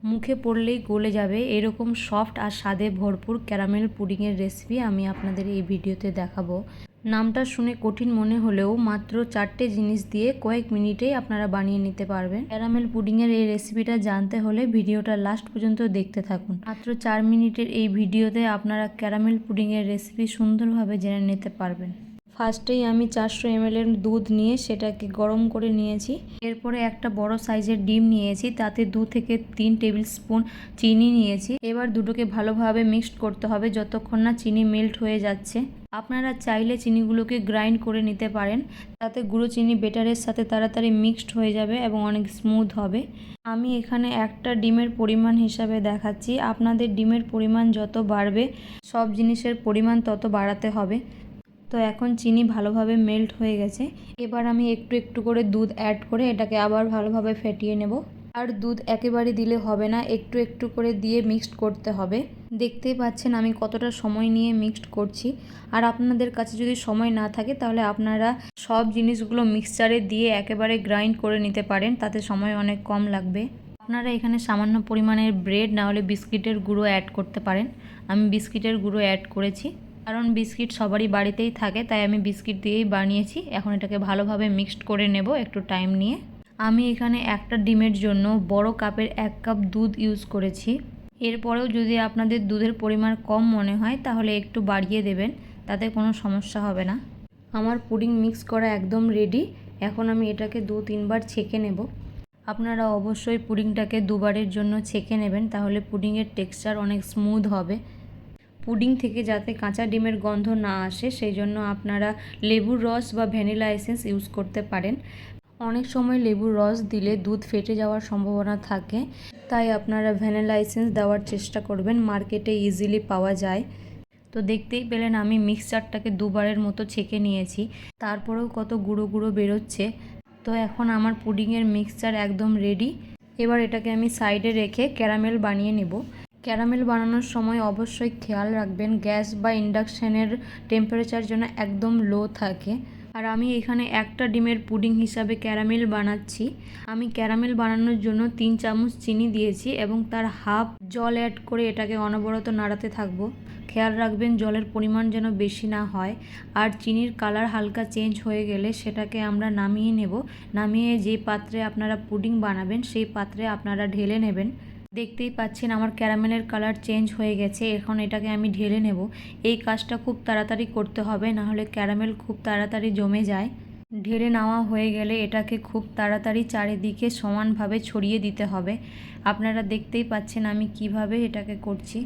মুখে পড়লেই গলে যাবে এরকম সফট আর স্বাদে ভরপুর ক্যারামেল পুডিংয়ের রেসিপি আমি আপনাদের এই ভিডিওতে দেখাবো। নামটা শুনে কঠিন মনে হলেও মাত্র 4টে জিনিস দিয়ে কয়েক মিনিটেই আপনারা বানিয়ে নিতে পারবেন। ক্যারামেল পুডিংয়ের এই রেসিপিটা জানতে হলে ভিডিওটা লাস্ট পর্যন্ত দেখতে থাকুন। মাত্র 4 মিনিটের এই ভিডিওতে আপনারা ক্যারামেল পুডিংয়ের রেসিপি সুন্দরভাবে জেনে নিতে পারবেন। ফার্স্টেই আমি 400 ml এর দুধ নিয়ে সেটাকে গরম করে নিয়েছি। এরপরে একটা বড় সাইজের ডিম নিয়েছি, তাতে 2 থেকে 3 টেবিল স্পুন চিনি নিয়েছি। এবার দুটোকে ভালোভাবে মিক্সড করতে হবে যতক্ষণ না চিনি মেল্ট হয়ে যাচ্ছে। আপনারা চাইলে চিনিগুলোকে গ্রাইন্ড করে নিতে পারেন, তাতে গুঁড়ো চিনি বেটারের সাথে তাড়াতাড়ি মিক্সড হয়ে যাবে এবং অনেক স্মুথ হবে। আমি এখানে একটা ডিমের পরিমাণ হিসাবে দেখাচ্ছি, আপনাদের ডিমের পরিমাণ যত বাড়বে সব জিনিসের পরিমাণ তত বাড়াতে হবে। তো এখন চিনি ভালোভাবে মেল্ট হয়ে গেছে। এবার আমি একটু একটু করে দুধ অ্যাড করে এটাকে আবার ভালোভাবে ফেটিয়ে নেব। আর দুধ একেবারে দিলে হবে না, একটু একটু করে দিয়ে মিক্সড করতে হবে। দেখতেই পাচ্ছেন আমি কতটা সময় নিয়ে মিক্সড করছি। আর আপনাদের কাছে যদি সময় না থাকে তাহলে আপনারা সব জিনিসগুলো মিক্সচারে দিয়ে একেবারে গ্রাইন্ড করে নিতে পারেন, তাতে সময় অনেক কম লাগবে। আপনারা এখানে সামান্য পরিমাণের ব্রেড না হলে বিস্কিটের গুঁড়ো অ্যাড করতে পারেন। আমি বিস্কিটের গুঁড়ো অ্যাড করেছি, কারণ বিস্কিট সবারই বাড়িতেই থাকে, তাই আমি বিস্কিট দিয়েই বানিয়েছি। এখন এটাকে ভালোভাবে মিক্সড করে নেব একটু টাইম নিয়ে। আমি এখানে একটা ডিমের জন্য বড় কাপের 1 কাপ দুধ ইউজ করেছি। এরপরেও যদি আপনাদের দুধের পরিমাণ কম মনে হয় তাহলে একটু বাড়িয়ে দেবেন, তাতে কোনো সমস্যা হবে না। আমার পুডিং মিক্স করা একদম রেডি। এখন আমি এটাকে 2-3 বার ছেঁকে নেব। আপনারা অবশ্যই পুডিংটাকে 2 বারের জন্য ছেঁকে নেবেন, তাহলে পুডিংয়ের টেক্সচার অনেক স্মুথ হবে। পুডিং থেকে যাতে কাঁচা ডিমের গন্ধ না আসে সেই জন্য আপনারা লেবুর রস বা ভ্যানিলা এসেন্স ইউজ করতে পারেন। অনেক সময় লেবুর রস দিলে দুধ ফেটে যাওয়ার সম্ভাবনা থাকে, তাই আপনারা ভ্যানিলা এসেন্স দেওয়ার চেষ্টা করবেন, মার্কেটে ইজিলি পাওয়া যায়। তো দেখতেই পেলেন আমি মিক্সচারটাকে 2 বারের মতো ছেঁকে নিয়েছি, তারপরেও কত গুঁড়ো গুঁড়ো বেরোচ্ছে। তো এখন আমার পুডিংয়ের মিক্সচার একদম রেডি। এবার এটাকে আমি সাইডে রেখে ক্যারামেল বানিয়ে নেব। ক্যারামেল বানানোর সময় অবশ্যই খেয়াল রাখবেন গ্যাস বা ইন্ডাকশানের টেম্পারেচার যেন একদম লো থাকে। আর আমি এখানে একটা ডিমের পুডিং হিসাবে ক্যারামেল বানাচ্ছি। আমি ক্যারামেল বানানোর জন্য 3 চামচ চিনি দিয়েছি এবং তার হাফ জল অ্যাড করে এটাকে অনবরত নাড়াতে থাকবো। খেয়াল রাখবেন জলের পরিমাণ যেন বেশি না হয়। আর চিনির কালার হালকা চেঞ্জ হয়ে গেলে সেটাকে আমরা নামিয়ে নেব। নামিয়ে যে পাত্রে আপনারা পুডিং বানাবেন সেই পাত্রে আপনারা ঢেলে নেবেন। দেখতেই পাচ্ছেন আমার ক্যারামেলের কালার চেঞ্জ হয়ে গেছে। এখন এটাকে আমি ঢেলে নেব। এই কাজটা খুব তাড়াতাড়ি করতে হবে, না হলে ক্যারামেল খুব তাড়াতাড়ি জমে যায়। ঢেলে নেওয়া হয়ে গেলে এটাকে খুব তাড়াতাড়ি চারিদিকে সমানভাবে ছড়িয়ে দিতে হবে। আপনারা দেখতেই পাচ্ছেন আমি কিভাবে এটাকে করছি।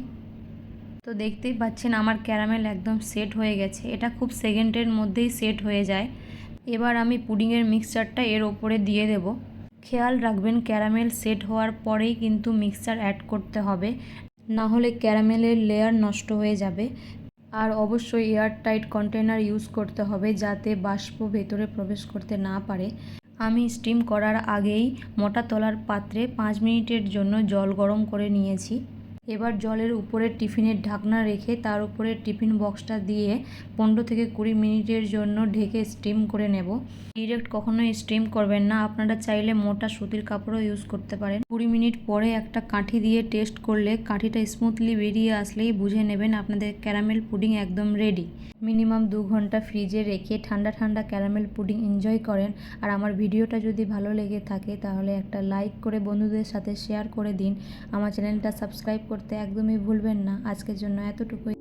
তো দেখতেই পাচ্ছেন আমার ক্যারামেল একদম সেট হয়ে গেছে। এটা খুব সেকেন্ডের মধ্যেই সেট হয়ে যায়। এবার আমি পুডিংয়ের মিক্সচারটা এর ওপরে দিয়ে দেব। খেয়াল রাখবেন ক্যারামেল সেট হওয়ার পরেই কিন্তু মিক্সচার অ্যাড করতে হবে, না হলে ক্যারামেলের লেয়ার নষ্ট হয়ে যাবে। আর অবশ্যই এয়ার টাইট কন্টেনার ইউজ করতে হবে যাতে বাষ্প ভেতরে প্রবেশ করতে না পারে। আমি স্টিম করার আগেই মোটা তলার পাত্রে 5 মিনিটের জন্য জল গরম করে নিয়েছি। এবার জলের উপরে টিফিনের ঢাকনা রেখে তার উপরে টিফিন বক্সটা দিয়ে 15 থেকে 20 মিনিটের জন্য ঢেকে স্টিম করে নেব। ডিরেক্ট কখনোই স্টিম করবেন না, আপনারা চাইলে মোটা সুতির কাপড়ও ইউজ করতে পারেন। 20 মিনিট পরে একটা কাঠি দিয়ে টেস্ট করলে কাঠিটা স্মুথলি বেরিয়ে আসলেই বুঝে নেবেন আপনাদের ক্যারামেল পুডিং একদম রেডি। মিনিমাম 2 ঘন্টা ফ্রিজে রেখে ঠান্ডা ঠান্ডা ক্যারামেল পুডিং এনজয় করেন। আর আমার ভিডিওটা যদি ভালো লেগে থাকে তাহলে একটা লাইক করে বন্ধুদের সাথে শেয়ার করে দিন। আমার চ্যানেলটা সাবস্ক্রাইব করতে একদমই ভুলবেন না। আজকের জন্য এতটুকুই।